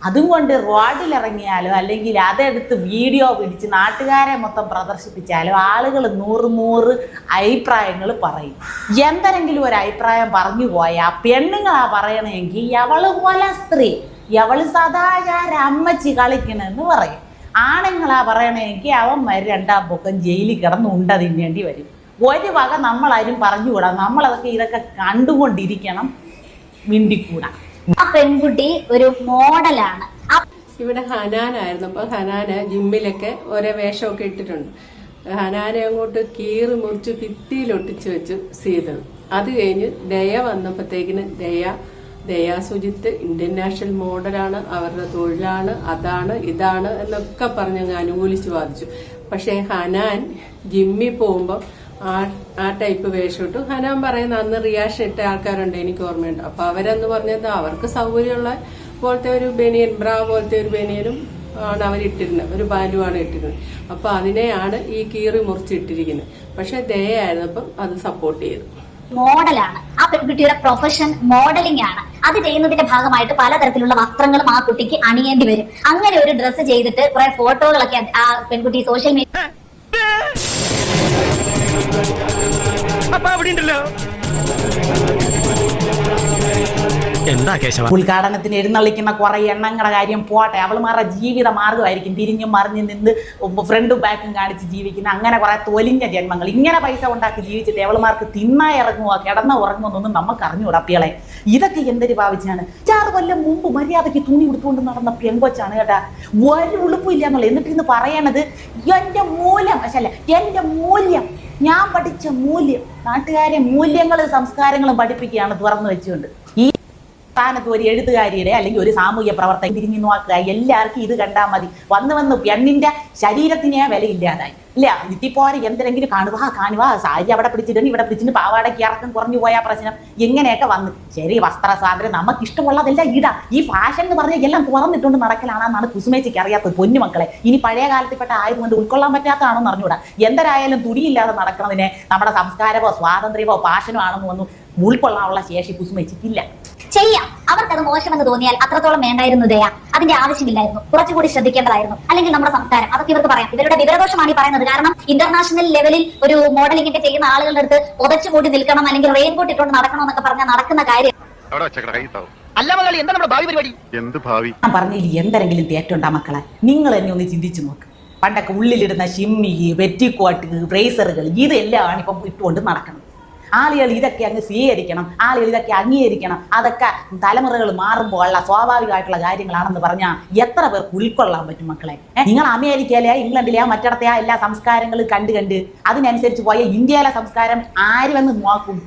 അതും കൊണ്ട് റോഡിലിറങ്ങിയാലോ അല്ലെങ്കിൽ അതെടുത്ത് വീഡിയോ പിടിച്ച് നാട്ടുകാരെ മൊത്തം പ്രദർശിപ്പിച്ചാലോ ആളുകൾ 100 അഭിപ്രായങ്ങൾ പറയും. എന്തെങ്കിലും ഒരു അഭിപ്രായം പറഞ്ഞു പോയാൽ പെണ്ണുങ്ങളാ പറയണമെങ്കിൽ അവള് പോലെ സ്ത്രീ, അവള് സദാചാര അമ്മച്ചി കളിക്കണെന്ന് പറയും. ആണുങ്ങളാ പറയണമെങ്കിൽ അവന്മാർ 2ാം പൊക്കം ജയിലിൽ കിടന്ന് ഉണ്ട തിന്നേണ്ടി വരും. ഒരു വക നമ്മളാരും പറഞ്ഞുകൂടാ. നമ്മളതൊക്കെ ഇതൊക്കെ കണ്ടുകൊണ്ടിരിക്കണം, മിണ്ടിക്കൂടാ. ആ പെൺകുട്ടി ഒരു മോഡലാണ്. ഇവിടെ ഹനാനായിരുന്നു. അപ്പൊ ഹനാന് ജിമ്മിലൊക്കെ ഒരേ വേഷമൊക്കെ ഇട്ടിട്ടുണ്ട്. ഹനാനെ അങ്ങോട്ട് കീറി മുറിച്ച് ഭിത്തിയിലൊട്ടിച്ച് വെച്ചു സീതൾ. അത് കഴിഞ്ഞ് ദയ വന്നപ്പോഴത്തേക്കിന് ദയ സുജിത്ത് ഇന്ത്യൻ നാഷണൽ മോഡലാണ്, അവരുടെ തൊഴിലാണ്, അതാണ് ഇതാണ് എന്നൊക്കെ പറഞ്ഞ് അങ്ങ് അനുകൂലിച്ച് വാദിച്ചു. പക്ഷെ ഹനാൻ ജിമ്മിൽ പോകുമ്പോൾ ആ ടൈപ്പ് വേഷമിട്ടു. ഹനാൻ പറയുന്ന അന്ന് റിയാക്ഷൻ ഇട്ട ആൾക്കാരുണ്ട്, എനിക്ക് ഓർമ്മയുണ്ട്. അപ്പൊ അവരെന്ന് പറഞ്ഞത് അവർക്ക് സൗകര്യമുള്ള പോലത്തെ ഒരു ബനിയൻ, ബ്രാ പോലത്തെ ഒരു ബനിയനും ആണ് അവരിട്ടിരുന്നത്, ഒരു ബാലുവാണ് ഇട്ടിരുന്നത്. അപ്പൊ അതിനെയാണ് ഈ കീറി മുറിച്ചിട്ടിരിക്കുന്നത്. പക്ഷെ ദയായിരുന്നപ്പം അത് സപ്പോർട്ട് ചെയ്തു. മോഡലാണ് ആ പെൺകുട്ടിയുടെ പ്രൊഫഷൻ, മോഡലിംഗ് ആണ്. അത് ചെയ്യുന്നതിന്റെ ഭാഗമായിട്ട് പലതരത്തിലുള്ള വസ്ത്രങ്ങളും ആ കുട്ടിക്ക് അണിയേണ്ടി വരും. അങ്ങനെ ഒരു ഡ്രസ്സ് ചെയ്തിട്ട് കുറെ ഫോട്ടോകളൊക്കെ ആ പെൺകുട്ടി സോഷ്യൽ മീഡിയ എന്താ എന്താ കേശവ? ഉദ്ഘാടനത്തിന് എഴുന്നള്ളിക്കുന്ന കുറെ എണ്ണങ്ങളുടെ കാര്യം പോട്ടെ, അവളുമാരുടെ ജീവിത മാർഗമായിരിക്കും തിരിഞ്ഞും മറിഞ്ഞു നിന്ന് ഫ്രണ്ടും ബാക്കും കാണിച്ച് ജീവിക്കുന്ന അങ്ങനെ കുറെ തൊലിഞ്ഞ ജന്മങ്ങൾ. ഇങ്ങനെ പൈസ ഉണ്ടാക്കി ജീവിച്ചിട്ട് അവളുമാർക്ക് തിന്നാ ഇറങ്ങുക കിടന്ന ഉറങ്ങുമെന്നൊന്നും നമുക്ക് അറിഞ്ഞൂടാ അപ്പികളെ. ഇതൊക്കെ എന്തൊരു ഭാവിച്ചാണ്. 6 കൊല്ലം മുമ്പ് മര്യാദയ്ക്ക് തുണി ഉടുത്തുകൊണ്ട് നടന്ന പെങ്കൊച്ചാണ് കേട്ടാ, ഒരു ഉളുപ്പില്ല എന്നുള്ളത്. എന്നിട്ട് ഇന്ന് പറയണത് എന്റെ മൂല്യം, പക്ഷല്ല എന്റെ മൂല്യം, ഞാൻ പഠിച്ച മൂല്യം, നാട്ടുകാരെ മൂല്യങ്ങളും സംസ്കാരങ്ങളും പഠിപ്പിക്കുകയാണ് തുറന്നു വെച്ചുകൊണ്ട്. ഈ സ്ഥാനത്ത് ഒരു എഴുത്തുകാരിയുടെ അല്ലെങ്കിൽ ഒരു സാമൂഹ്യ പ്രവർത്തകൻ തിരിഞ്ഞു നോക്കുക. എല്ലാവർക്കും ഇത് കണ്ടാൽ മതി. വന്ന് പെണ്ണിന്റെ ശരീരത്തിനെ വിലയില്ലാതായി ഇല്ല. ഇത്തിപ്പോരെ എന്തെങ്കിലും കാണുക സാരി അവിടെ പിടിച്ചിട്ടുണ്ട്, ഇവിടെ പിടിച്ചിട്ട് പാവാടയ്ക്ക് ഇറക്കം കുറഞ്ഞു പോയ പ്രശ്നം ഇങ്ങനെയൊക്കെ വന്ന്. ശരി, വസ്ത്ര സ്വാതന്ത്ര്യം നമുക്ക് ഇഷ്ടമുള്ളതെല്ലാം ഇടാം. ഈ ഫാഷൻ എന്ന് പറഞ്ഞാൽ എല്ലാം തുറന്നിട്ടുകൊണ്ട് നടക്കലാണെന്നാണ് കുസുമേച്ചിക്ക് അറിയാത്തത്. പൊന്നുമക്കളെ, ഇനി പഴയ കാലത്തിൽപ്പെട്ട ആയതുകൊണ്ട് ഉൾക്കൊള്ളാൻ പറ്റാത്തതാണെന്ന് അറിഞ്ഞൂടാ. എന്തെരായാലും തുണിയില്ലാതെ നടക്കുന്നതിനെ നമ്മുടെ സംസ്കാരമോ സ്വാതന്ത്ര്യമോ ഫാഷനോ ആണെന്ന് ഒന്നും ഉൾക്കൊള്ളാനുള്ള ശേഷി കുസുമേച്ചിക്കില്ല. ചെയ്യാം, അവർക്കത് മോശമെന്ന് തോന്നിയാൽ അത്രത്തോളം വേണ്ടായിരുന്നു ദയ, അതിന്റെ ആവശ്യമില്ലായിരുന്നു, കുറച്ചുകൂടി ശ്രദ്ധിക്കേണ്ടതായിരുന്നു. അല്ലെങ്കിൽ നമ്മുടെ സംസ്കാരം അതൊക്കെ ഇവർക്ക് പറയാം. ഇവരുടെ വിവരദോഷമാണ് ഈ പറയുന്നത്. കാരണം ഇന്റർനാഷണൽ ലെവലിൽ ഒരു മോഡലിംഗൊക്കെ ചെയ്യുന്ന ആളുകളുടെ അടുത്ത് പുതച്ചുകൂടി നിൽക്കണം, അല്ലെങ്കിൽ റെയിൻകോട്ട് ഇട്ടുകൊണ്ട് നടക്കണം എന്നൊക്കെ പറഞ്ഞാൽ നടക്കുന്ന കാര്യം അല്ല മകളി, എന്താ നമ്മുടെ ഭാവി പരിപാടി? എന്ത് ഭാവി? ഞാൻ പറഞ്ഞില്ല എന്തെങ്കിലും തേറ്റുണ്ടാ മക്കളെ. നിങ്ങൾ എന്നെ ഒന്ന് ചിന്തിച്ചു നോക്ക്. പണ്ടൊക്കെ ഉള്ളിലിടുന്ന ഷിമ്മി, വെറ്റിക്കോട്ട്, ബ്രേസറുകൾ ഇതെല്ലാം ഇപ്പം ഇട്ടുകൊണ്ട് നടക്കണം. ആളുകൾ ഇതൊക്കെ അങ്ങ് സ്വീകരിക്കണം, ആളുകൾ ഇതൊക്കെ അംഗീകരിക്കണം. അതൊക്കെ തലമുറകൾ മാറുമ്പോൾ ഉള്ള സ്വാഭാവികമായിട്ടുള്ള കാര്യങ്ങളാണെന്ന് പറഞ്ഞാൽ എത്ര പേർക്ക് ഉൾക്കൊള്ളാൻ പറ്റും മക്കളെ? നിങ്ങൾ അമേരിക്കയിലെയാ ഇംഗ്ലണ്ടിലെയാ മറ്റിടത്തെയാ എല്ലാ സംസ്കാരങ്ങളും കണ്ട് അതിനനുസരിച്ച് പോയ ഇന്ത്യയിലെ സംസ്കാരം ആരുമെന്ന് നോക്കും?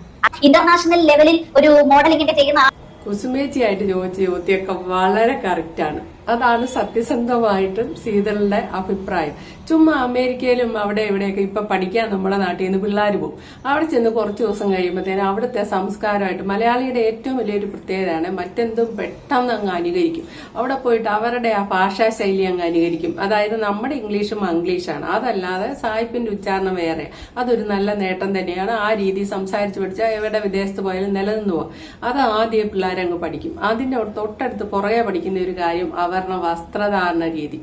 ഇന്റർനാഷണൽ ലെവലിൽ ഒരു മോഡലിംഗൊക്കെ ചെയ്യുന്ന കുസുമേച്ചിയായിട്ട് ചോദിച്ച ചോദ്യമൊക്കെ വളരെ കറക്റ്റാണ്. അതാണ് സത്യസന്ധമായിട്ടും ശീതളുടെ അഭിപ്രായം. ചുമ്മാ അമേരിക്കയിലും അവിടെ ഇവിടെയൊക്കെ ഇപ്പൊ പഠിക്കാൻ നമ്മുടെ നാട്ടിൽ നിന്ന് പിള്ളേർ പോകും. അവിടെ ചെന്ന് കുറച്ച് ദിവസം കഴിയുമ്പോഴത്തേനും അവിടുത്തെ സംസ്കാരമായിട്ട് മലയാളിയുടെ ഏറ്റവും വലിയൊരു പ്രത്യേകതയാണ് മറ്റെന്തും പെട്ടെന്ന് അങ്ങ് അനുകരിക്കും. അവിടെ പോയിട്ട് അവരുടെ ആ ഭാഷാ ശൈലി അങ്ങ് അനുകരിക്കും. അതായത് നമ്മുടെ ഇംഗ്ലീഷും മംഗ്ലീഷാണ്, അതല്ലാതെ സായിപ്പിന്റെ ഉച്ചാരണം വേറെ. അതൊരു നല്ല നേട്ടം തന്നെയാണ്. ആ രീതി സംസാരിച്ച് പഠിച്ചാൽ എവിടെ വിദേശത്ത് പോയാലും നിലനിന്ന് പോകും. അത് ആദ്യം പിള്ളേരങ്ങ് പഠിക്കും. അതിന്റെ തൊട്ടടുത്ത് പുറകെ പഠിക്കുന്ന ഒരു കാര്യം അവരുടെ വസ്ത്രധാരണ രീതി.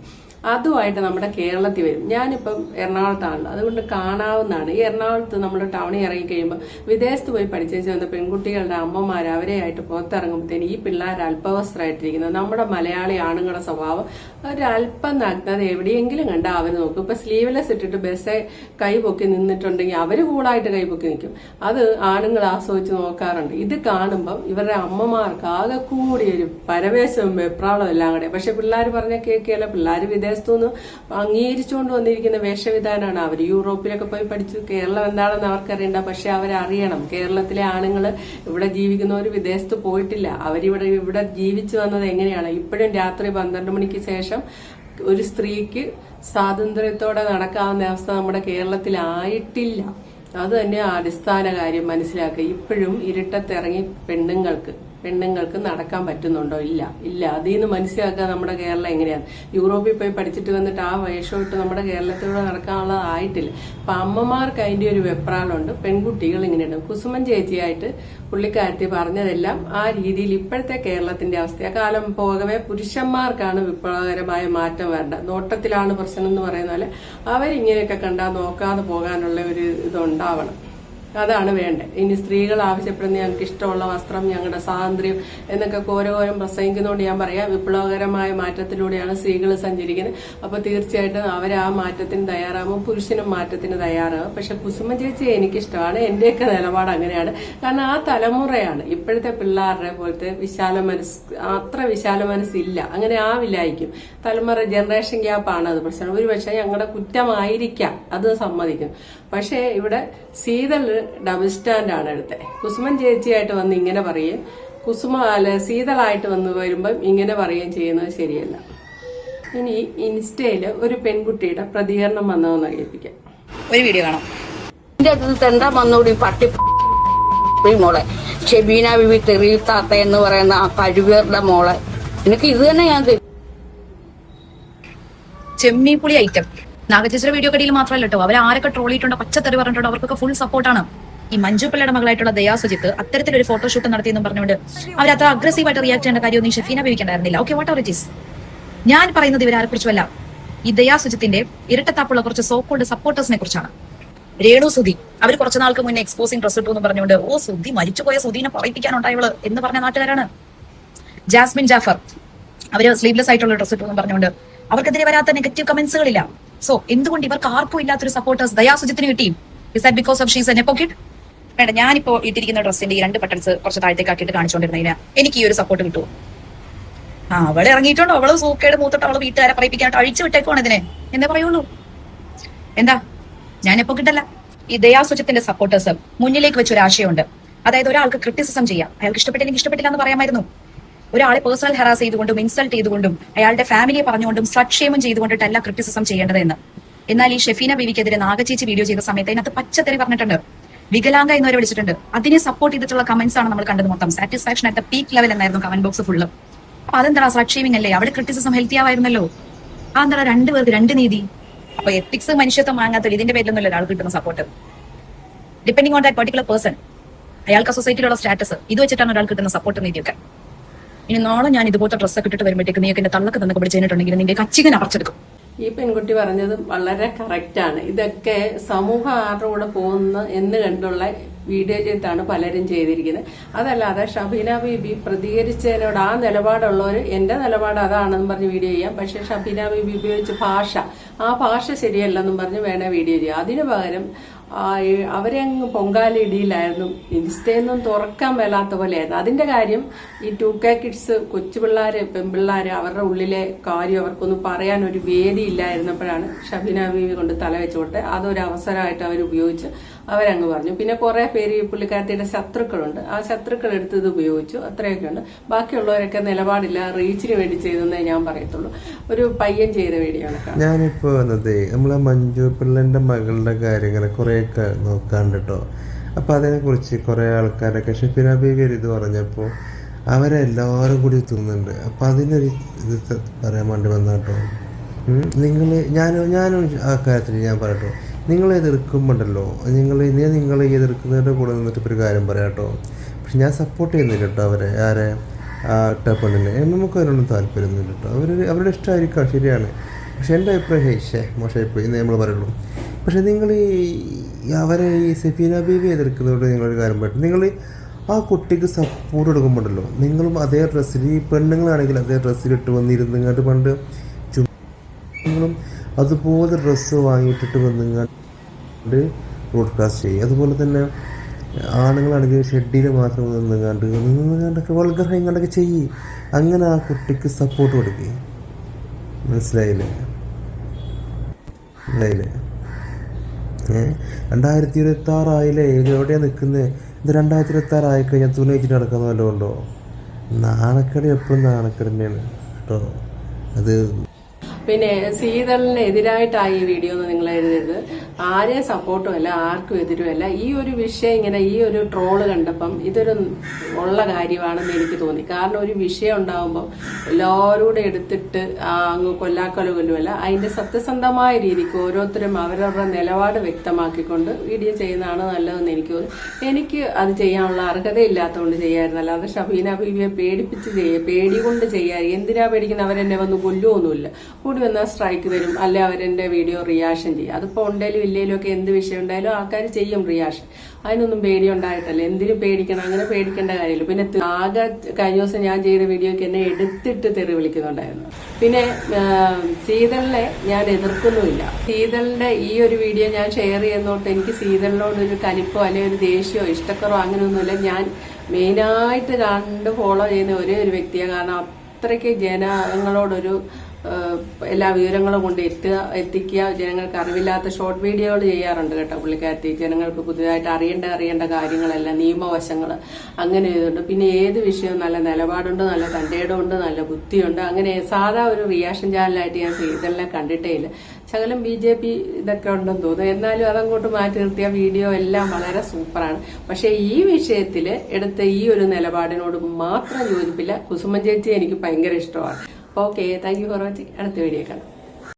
അതുമായിട്ട് നമ്മുടെ കേരളത്തിൽ വരും. ഞാനിപ്പം എറണാകുളത്താണല്ലോ, അതുകൊണ്ട് കാണാവുന്നതാണ്. ഈ എറണാകുളത്ത് നമ്മുടെ ടൗണിൽ ഇറങ്ങി കഴിയുമ്പോൾ വിദേശത്ത് പോയി പഠിച്ചേച്ച് വന്ന പെൺകുട്ടികളുടെ അമ്മമാർ അവരെയായിട്ട് പുറത്തിറങ്ങുമ്പോഴത്തേന് ഈ പിള്ളേർ അല്പവസ്ത്രമായിട്ടിരിക്കുന്നത്. നമ്മുടെ മലയാളി ആണുങ്ങളുടെ സ്വഭാവം ഒരു അല്പം നഗ്നത എവിടെയെങ്കിലും കണ്ടാൽ അവർ നോക്കും. ഇപ്പൊ സ്ലീവ്ലെസ് ഇട്ടിട്ട് ബസ്സെ കൈ പൊക്കി നിന്നിട്ടുണ്ടെങ്കിൽ അവർ കൂളായിട്ട് കൈ പൊക്കി നിൽക്കും. അത് ആണുങ്ങൾ ആസ്വദിച്ച് നോക്കാറുണ്ട്. ഇത് കാണുമ്പം ഇവരുടെ അമ്മമാർക്ക് ആകെ കൂടി ഒരു പരവേശവും വെപ്രാളവും എല്ലാം കൂടെ. പക്ഷെ പിള്ളേർ പറഞ്ഞ കേൾക്കുകയല്ല. പിള്ളേർ വിദേശത്തുനിന്ന് അംഗീകരിച്ചുകൊണ്ട് വന്നിരിക്കുന്ന വേഷവിധാനമാണ്. അവർ യൂറോപ്പിലൊക്കെ പോയി പഠിച്ചു. കേരളം എന്താണെന്ന് അവർക്കറിയണ്ട. പക്ഷെ അവരറിയണം കേരളത്തിലെ ആണുങ്ങൾ ഇവിടെ ജീവിക്കുന്നവർ വിദേശത്ത് പോയിട്ടില്ല. ഇവിടെ ജീവിച്ചു വന്നത് എങ്ങനെയാണ്. ഇപ്പോഴും രാത്രി 12 മണിക്ക് ശേഷം ഒരു സ്ത്രീക്ക് സ്വാതന്ത്ര്യത്തോടെ നടക്കാവുന്ന അവസ്ഥ നമ്മുടെ കേരളത്തിലായിട്ടില്ല. അത് തന്നെ അടിസ്ഥാന കാര്യം മനസ്സിലാക്കുക. ഇപ്പോഴും ഇരുട്ടത്തിറങ്ങി പെണ്ണുങ്ങൾക്ക് നടക്കാൻ പറ്റുന്നുണ്ടോ? ഇല്ല. അതിൽ നിന്ന് മനസ്സിലാക്കുക നമ്മുടെ കേരളം എങ്ങനെയാണ്. യൂറോപ്പിൽ പോയി പഠിച്ചിട്ട് വന്നിട്ട് ആ വേഷമിട്ട് നമ്മുടെ കേരളത്തിലൂടെ നടക്കാനുള്ളതായിട്ടില്ല. അപ്പൊ അമ്മമാർക്ക് അതിന്റെ ഒരു വെപ്രാളുണ്ട്. പെൺകുട്ടികൾ ഇങ്ങനെയുണ്ട്. കുസുമൻ ചേച്ചിയായിട്ട് പുള്ളിക്കാരത്തി പറഞ്ഞതെല്ലാം ആ രീതിയിൽ ഇപ്പോഴത്തെ കേരളത്തിന്റെ അവസ്ഥ. കാലം പോകവേ പുരുഷന്മാർക്കാണ് വിപ്ലവകരമായ മാറ്റം വരേണ്ടത്. നോട്ടത്തിലാണ് പ്രശ്നം എന്ന് പറയുന്ന പോലെ അവരിങ്ങനെയൊക്കെ കണ്ടാൽ നോക്കാതെ പോകാനുള്ള ഒരു ഇതുണ്ടാവണം. അതാണ് വേണ്ടത്. ഇനി സ്ത്രീകൾ ആവശ്യപ്പെടുന്ന ഞങ്ങൾക്ക് ഇഷ്ടമുള്ള വസ്ത്രം, ഞങ്ങളുടെ സ്വാതന്ത്ര്യം എന്നൊക്കെ കോരോരം പ്രസംഗിക്കുന്നതുകൊണ്ട് ഞാൻ പറയാം വിപ്ലവകരമായ മാറ്റത്തിലൂടെയാണ് സ്ത്രീകൾ സഞ്ചരിക്കുന്നത്. അപ്പൊ തീർച്ചയായിട്ടും അവർ ആ മാറ്റത്തിന് തയ്യാറാകുമ്പോൾ പുരുഷനും മാറ്റത്തിന് തയ്യാറാകും. പക്ഷെ കുസുമ ചേച്ചി എനിക്കിഷ്ടമാണ്. എന്റെയൊക്കെ നിലപാട് അങ്ങനെയാണ്. കാരണം ആ തലമുറയാണ്. ഇപ്പോഴത്തെ പിള്ളേരുടെ പോലത്തെ അത്ര വിശാല മനസ്സില്ല. അങ്ങനെ ആവില്ലായിരിക്കും. തലമുറ ജനറേഷൻ ഗ്യാപ്പാണ് അത് പ്രശ്നം. ഒരുപക്ഷെ ഞങ്ങളുടെ കുറ്റമായിരിക്കാം, അത് സമ്മതിക്കും. പക്ഷേ ഇവിടെ ശീതൾ ഡബിൾ സ്റ്റാൻഡാണ് എടുത്തത്. കുസുമൻ ചേച്ചിയായിട്ട് വന്ന് ഇങ്ങനെ പറയും, ശീതളായിട്ട് വന്ന് വരുമ്പം ഇങ്ങനെ പറയുകയും ചെയ്യുന്നത് ശരിയല്ല. ഇനി ഇൻസ്റ്റയില് ഒരു പെൺകുട്ടിയുടെ പ്രതികരണം വന്നതെന്ന് കേൾപ്പിക്കാം. ഒരു വീഡിയോ കാണാം. തെണ്ട വന്നുകൂടി പട്ടി മോളെ ഷെബീന ബിബി തെറിയിത്താത്ത എന്ന് പറയുന്ന ആ കഴിവേറുടെ മോളെ എനിക്ക് ഇത് തന്നെ ഞാൻ ചെമ്മീപ്പുളി ഐറ്റം നാഗചേച്ചിയുടെ വീഡിയോ കടിയിൽ മാത്രമല്ല കേട്ടോ, അവർ ആരൊക്കെ ട്രോൾ ചെയ്തിട്ടുണ്ടോ, പച്ചത്തറി പറഞ്ഞിട്ടുണ്ടോ, അവർക്കൊക്കെ ഫുൾ സപ്പോർട്ടാണ്. ഈ മഞ്ജു പിള്ളയുടെ മകളായിട്ടുള്ള ദയാ സുജിത്ത് അത്തരത്തിലൊരു ഫോട്ടോഷൂട്ട് നടത്തിയെന്നും പറഞ്ഞുകൊണ്ട് അവർ അത്ര അഗ്രസീവായിട്ട് റിയാക്ട് ചെയ്യേണ്ട കാര്യമൊന്നും ഷെഫീന ബേബിക്കുണ്ടായിരുന്നില്ല. Okay, whatever it is. ഞാൻ പറയുന്നത് ഇവരാരെ കുറിച്ചുമല്ല, ഈ ദയാ സുജിത്തിന്റെ ഇരട്ടത്താപ്പുള്ള കുറച്ച് സോക്കോൾഡ് സപ്പോർട്ടേഴ്സിനെ കുറിച്ചാണ്. രേണു സുധി അവർ കുറച്ചു നാൾക്ക് മുന്നേ എക്സ്പോസിംഗ് ഡ്രസ് ഇട്ടു എന്ന് പറഞ്ഞുകൊണ്ട് സുധി മരിച്ചുപോയ സുധീനെ പറയിപ്പിക്കാനുണ്ടായവള് എന്ന് പറഞ്ഞ നാട്ടുകാരാണ്. ജാസ്മിൻ ജാഫർ അവര് സ്ലീവ്ലെസ് ആയിട്ടുള്ള ഡ്രസ് ഇട്ടു എന്ന് പറഞ്ഞുകൊണ്ട് അവർക്കെതിരെ വരാത്ത നെഗറ്റീവ് കമന്റ്സുകളില്ല. സോ എന്തുകൊണ്ട് ഇവർക്ക് ആർക്കും ഇല്ലാത്തൊരു സപ്പോർട്ടേഴ്സ് ദയാ സുജിത്തിന് കിട്ടി? Is that because of she's a nepo kid? വേണ്ട, ഞാനിപ്പോ ഇട്ടിരിക്കുന്ന ഡ്രസ്സിന്റെ ഈ 2 ബട്ടൺസ് കുറച്ച് താഴത്തേക്ക് ആക്കിയിട്ട് കാണിച്ചുകൊണ്ടിരുന്നതിന് എനിക്ക് ഈ ഒരു സപ്പോർട്ട് കിട്ടുമോ? അവളെ ഇറങ്ങിയിട്ടുണ്ടോ, അവള് സൂക്കേട് മൂത്തിട്ട് അവള് വീട്ടുകാരെ പറയിപ്പിക്കാനായിട്ട് അഴിച്ചു വിട്ടേക്കുവാണ് ഇതിനെ എന്നേ പറയുള്ളൂ. എന്താ, ഞാൻ എപ്പോ കിട്ടല്ല. ഈ ദയാ സുജിത്തിന്റെ സപ്പോർട്ടേഴ്സ് മുന്നിലേക്ക് വെച്ചൊരു ആശയമുണ്ട്. അതായത് ഒരാൾക്ക് ക്രിറ്റിസിസം ചെയ്യാം, അയാൾക്ക് ഇഷ്ടപ്പെട്ടില്ലെങ്കിൽ ഇഷ്ടപ്പെട്ടില്ല എന്ന് പറയാമായിരുന്നു. ഒരാളെ പേഴ്സണൽ ഹെറാസ് ചെയ്തുകൊണ്ടും ഇൻസൾട്ട് ചെയ്തുകൊണ്ടും അയാളുടെ ഫാമിലിയെ പറഞ്ഞുകൊണ്ടും സക്ഷേമം ചെയ്തുകൊണ്ടിട്ടല്ല ക്രിറ്റിസിസം ചെയ്യേണ്ടത് എന്ന്. എന്നാൽ ഈ ഷെഫീന ബീവിക്കെതിരെ നാഗചേച്ചി വീഡിയോ ചെയ്ത സമയത്ത് അതിനകത്ത് പച്ചത്തെറി പറഞ്ഞിട്ടുണ്ട്, വികലാംഗ എന്നവരെ വിളിച്ചിട്ടുണ്ട്. അതിനെ സപ്പോർട്ട് ചെയ്തിട്ടുള്ള കമന്റ്സ് ആണ് നമ്മൾ കണ്ടത് മൊത്തം. സാറ്റിസ്ഫാക്ഷൻ അറ്റ് പീക്ക് ലെവൽ എന്നായിരുന്നു കമന്റ് ബോക്സ് ഫുള്ള്. അപ്പൊ അതെന്താ സട്ട് ഷേമിംഗ് അല്ലേ? അവിടെ ക്രിറ്റിസിസം ഹെൽത്തി ആവായിരുന്നല്ലോ. അതെന്താ 2 പേർക്ക് 2 നീതി? അപ്പൊ എത്തിക്സ് മനുഷ്യത്വം വാങ്ങാത്ത ഇതിന്റെ പേരിലൊന്നുമല്ല ഒരാൾ കിട്ടുന്ന support. Depending on that particular person, അയാൾക്ക് സൊസൈറ്റിയിലുള്ള സ്റ്റാറ്റസ്, ഇത് വെച്ചിട്ടാണ് ഒരാൾ കിട്ടുന്ന സപ്പോർട്ട് നീതിയൊക്കെ. ഇനി നാളെ ഞാൻ ഇതുപോലത്തെ ഡ്രസ്സൊക്കെ ഇട്ടിട്ട് വരുമ്പോഴത്തേക്ക് നീ എന്റെ തള്ളക്ക് തന്നെ പിടിച്ചിട്ടുണ്ടെങ്കിൽ നിന്റെ കച്ചികൻ അടച്ചെടുക്കും. ഈ പെൺകുട്ടി പറഞ്ഞത് വളരെ കറക്റ്റാണ്. ഇതൊക്കെ സമൂഹം ആരുടെ കൂടെ പോകുന്ന എന്ന് കണ്ടുള്ള വീഡിയോ ചെയ്തിട്ടാണ് പലരും ചെയ്തിരിക്കുന്നത്. അതല്ലാതെ ഷബീന ബീബി പ്രതികരിച്ചതിനോട് ആ നിലപാടുള്ളവർ എന്റെ നിലപാട് അതാണെന്ന് പറഞ്ഞ് വീഡിയോ ചെയ്യാം. പക്ഷെ ഷബീന ബീബി ഉപയോഗിച്ച ആ ഭാഷ ശരിയല്ലെന്നും പറഞ്ഞ് വേണേ വീഡിയോ ചെയ്യാം. അതിനു പകരം അവരെ അങ്ങ് പൊങ്കാലിടിയിലായിരുന്നു. ഇൻസ്റ്റയൊന്നും തുറക്കാൻ മേലാത്ത പോലെയായിരുന്നു. അതിന്റെ കാര്യം ഈ 2K കിഡ്സ് കൊച്ചുപിള്ളേര് പെൺപിള്ളേര് അവരുടെ ഉള്ളിലെ കാര്യം അവർക്കൊന്നും പറയാൻ ഒരു വേദി ഇല്ലായിരുന്നപ്പോഴാണ് ഷബീന ബീവി കൊണ്ട് തല വെച്ചുകൊട്ടെ അതൊരു അവസരമായിട്ട് അവർ ഉപയോഗിച്ച് അവരങ്ങ് പറഞ്ഞു. പിന്നെ കുറെ പേര് ഈ പുള്ളിക്കാരത്തിയുടെ ശത്രുക്കളുണ്ട്, ആ ശത്രുക്കൾ എടുത്ത് ഇത് ഉപയോഗിച്ചു, അത്രയൊക്കെയുണ്ട്. ബാക്കിയുള്ളവരൊക്കെ നിലപാടില്ല, റീച്ചിന് വേണ്ടി ചെയ്തെന്നേ ഞാൻ പറയത്തുള്ളൂ. ഒരു പയ്യൻ ചെയ്ത വീഡിയോ ആണ്. ഞാനിപ്പോ വന്നത് നമ്മളെ മഞ്ജു പിള്ളന്റെ മകളുടെ കാര്യങ്ങളെ കുറെയൊക്കെ നോക്കാണ്ട് കേട്ടോ. അപ്പൊ അതിനെക്കുറിച്ച് കുറെ ആൾക്കാരൊക്കെ ഷെഫീന ബീവി ഒരു ഇത് പറഞ്ഞപ്പോൾ അവരെല്ലാവരും കൂടി എത്തുന്നുണ്ട്. അപ്പൊ അതിനൊരു ഇത് പറയാൻ വേണ്ടി വന്നാട്ടോ. ഞാനും ആ കാര്യത്തിൽ ഞാൻ പറയട്ടോ, നിങ്ങൾ എതിർക്കുമ്പോണ്ടല്ലോ, നിങ്ങൾ എതിർക്കുന്നവരുടെ കൂടെ നിന്നിട്ട് ഇപ്പോൾ ഒരു കാര്യം പറയാം കേട്ടോ. പക്ഷെ ഞാൻ സപ്പോർട്ട് ചെയ്യുന്നില്ല കേട്ടോ അവരെ, ആരെ പെണ്ണിനെ. നമുക്ക് അതിനൊന്നും താല്പര്യമൊന്നുമില്ല കേട്ടോ. അവരുടെ ഇഷ്ടമായിരിക്കാം, ശരിയാണ്. പക്ഷെ എൻ്റെ അഭിപ്രായം മോശമായിപ്പോയി എന്ന് നമ്മൾ പറയുള്ളൂ. പക്ഷെ നിങ്ങൾ അവരെ ഈ ഷെഫീന ബീവി എതിർക്കുന്നതോട് നിങ്ങളൊരു കാര്യം പറയട്ടെ, നിങ്ങൾ ആ കുട്ടിക്ക് സപ്പോർട്ട് കൊടുക്കുമ്പോണ്ടല്ലോ, നിങ്ങളും അതേ ഡ്രസ്സിൽ, ഈ പെണ്ണുങ്ങളാണെങ്കിൽ അതേ ഡ്രസ്സിലിട്ട് വന്നിരുന്നിങ്ങോട്ട് പണ്ട് നിങ്ങളും അതുപോലെ ഡ്രസ്സ് വാങ്ങിയിട്ടിട്ട് വന്നിങ്ങാണ്ട് ബ്രോഡ്കാസ്റ്റ് ചെയ്യും. അതുപോലെ തന്നെ ആണുങ്ങളാണെങ്കിൽ ഷെഡിൽ മാത്രം നിന്നുങ്ങാണ്ടൊക്കെ വൾഗറായി ഇങ്ങോട്ടൊക്കെ ചെയ്യും. അങ്ങനെ ആ കുട്ടിക്ക് സപ്പോർട്ട് കൊടുക്കുക. മനസ്സിലായില്ലേ? 2026 ആയില്ലേ? എവിടെയാണ് നിൽക്കുന്നത്? ഇത് 2026 ആയിക്കഴിഞ്ഞാൽ തുണി വെച്ചിട്ട് നടക്കുന്ന വല്ലതും ഉണ്ടോ? നാണക്കേട് എപ്പോഴും നാണക്കേട് തന്നെയാണ് കേട്ടോ. അത് പിന്നെ ശീതളിന് എതിരായിട്ടായി ഈ വീഡിയോ എന്ന് നിങ്ങൾ എഴുതരുത്. ആരെയും സപ്പോർട്ടും അല്ല, ആർക്കും എതിരുമല്ല. ഈ ഒരു വിഷയം ഇങ്ങനെ ഈ ഒരു ട്രോള് കണ്ടപ്പം ഇതൊരു ഉള്ള കാര്യമാണെന്ന് എനിക്ക് തോന്നി. കാരണം ഒരു വിഷയം ഉണ്ടാകുമ്പോൾ എല്ലാവരും കൂടെ എടുത്തിട്ട് അങ്ങ് കൊല്ലുമല്ല, അതിന്റെ സത്യസന്ധമായ രീതിക്ക് ഓരോരുത്തരും അവരവരുടെ നിലപാട് വ്യക്തമാക്കിക്കൊണ്ട് വീഡിയോ ചെയ്യുന്നതാണ് നല്ലതെന്ന് എനിക്ക് തോന്നി. എനിക്ക് അത് ചെയ്യാനുള്ള അർഹതയില്ലാത്തതുകൊണ്ട് ചെയ്യായിരുന്നു. അല്ലാതെ ഷബീന ബീവിയെ പേടിപ്പിച്ച് പേടി കൊണ്ട് ചെയ്യാൻ എന്തിനാ പേടിക്കുന്നത്? അവരെന്നെ വന്ന് കൊല്ലുമൊന്നുമില്ല. കൂടി വന്നാൽ സ്ട്രൈക്ക് തരും, അല്ലെ അവരെന്റെ വീഡിയോ റിയാക്ഷൻ ചെയ്യും. അതിപ്പോ ഉണ്ടേലും ഇല്ലേലും ഒക്കെ എന്ത് വിഷയം ഉണ്ടായാലും ആൾക്കാർ ചെയ്യും റിയാക്ഷൻ. അതിനൊന്നും പേടിയുണ്ടായിട്ടല്ല. എന്തിനും പേടിക്കണം? അങ്ങനെ പേടിക്കേണ്ട കാര്യമില്ല. പിന്നെ ആകെ കഴിഞ്ഞ ദിവസം ഞാൻ ചെയ്ത വീഡിയോക്ക് എന്നെ എടുത്തിട്ട് തെറി വിളിക്കുന്നുണ്ടായിരുന്നു. പിന്നെ ശീതളിനെ ഞാൻ എതിർക്കുന്നുമില്ല. ശീതളിന്റെ ഈ ഒരു വീഡിയോ ഞാൻ ഷെയർ ചെയ്യുന്നോട്ട് എനിക്ക് ശീതളിനോടൊരു കലിപ്പോ അല്ലെങ്കിൽ ഒരു ദേഷ്യമോ ഇഷ്ടക്കുറവോ അങ്ങനെയൊന്നുമില്ല. ഞാൻ മെയിനായിട്ട് കണ്ട് ഫോളോ ചെയ്യുന്ന ഒരേ ഒരു വ്യക്തിയാണ്. കാരണം അത്രയ്ക്ക് ജനങ്ങളോടൊരു എല്ലാ വിവരങ്ങളും കൊണ്ട് എത്തിക്കുക. ജനങ്ങൾക്ക് അറിവില്ലാത്ത ഷോർട്ട് വീഡിയോകൾ ചെയ്യാറുണ്ട് കേട്ടോ പുള്ളിക്കാരത്തി. ജനങ്ങൾക്ക് പുതിയതായിട്ട് അറിയേണ്ട കാര്യങ്ങളെല്ലാം, നിയമവശങ്ങൾ അങ്ങനെ ചെയ്തുണ്ട്. പിന്നെ ഏത് വിഷയവും നല്ല നിലപാടുണ്ട്, നല്ല തന്റേടമുണ്ട്, നല്ല ബുദ്ധിയുണ്ട്. അങ്ങനെ സാധാ ഒരു റിയാക്ഷൻ ചാനലായിട്ട് ഞാൻ ഇതെല്ലാം കണ്ടിട്ടേ ഇല്ല. ശകലം BJP ഇതൊക്കെ ഉണ്ടെന്ന് തോന്നുന്നു. എന്നാലും അതങ്ങോട്ട് മാറ്റി നിർത്തിയ വീഡിയോ എല്ലാം വളരെ സൂപ്പറാണ്. പക്ഷെ ഈ വിഷയത്തിൽ എടുത്ത ഈ ഒരു നിലപാടിനോട് മാത്രം യോജിപ്പില്ല. കുസുമൻ ചേച്ചി എനിക്ക് ഭയങ്കര ഇഷ്ടമാണ്. Okay, thank you for watching. അടുത്ത വീഡിയോ കാണാം.